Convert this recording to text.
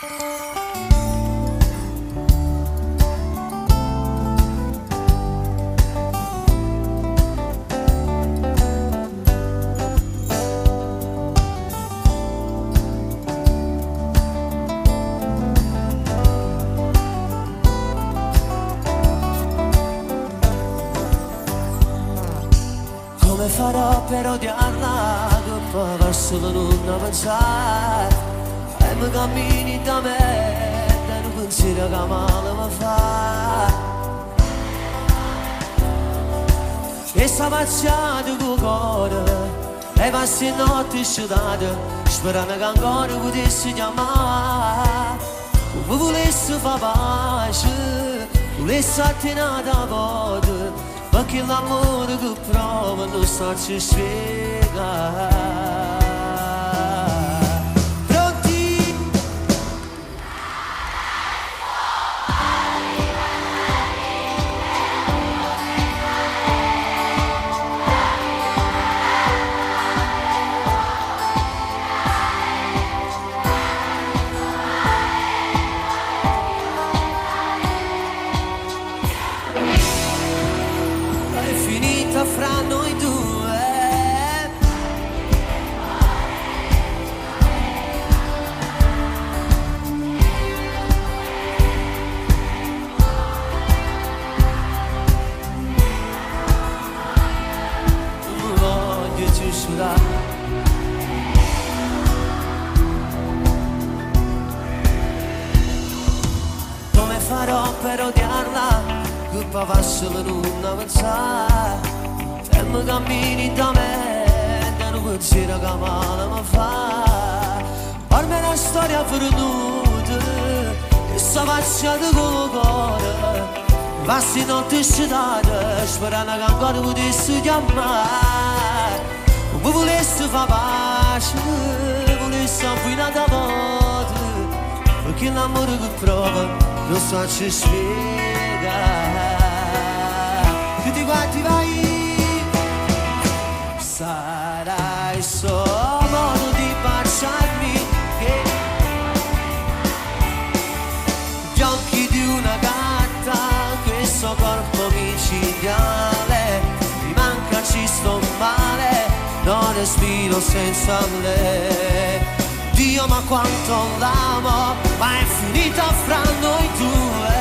Come farò per odiarla, che poi va solo non avanzare e mi cammini da me, e non pensiero che male mi fa. E sta pazziata con il cuore, e passi in notte sciutate, sperando che ancora potessi chiamare. Come volessi fare pace, volessi attenere da volte, perché l'amore che prova non sa ci spiegare. Pronti? È finita fra noi due. Non voglio giurare. Come farò per odiarla? Che poi va solo non avanzare e mi cammini da me, e non pensiero che male mi fa. Per me è una storia perduta e sta facciata con il cuore, passi notte sciutate sperando che ancora potessi chiamare. Come volessi fare pace, volessi avviare da volte, perché l'amore che prova non sa ci spiegare. Tutti quanti vai, sarai solo modo di baciarmi, che gli occhi di una gatta, questo corpo micidiale, mi manca, ci sto male, non respiro senza lei. Dio, ma quanto l'amo, ma è finita fra noi due.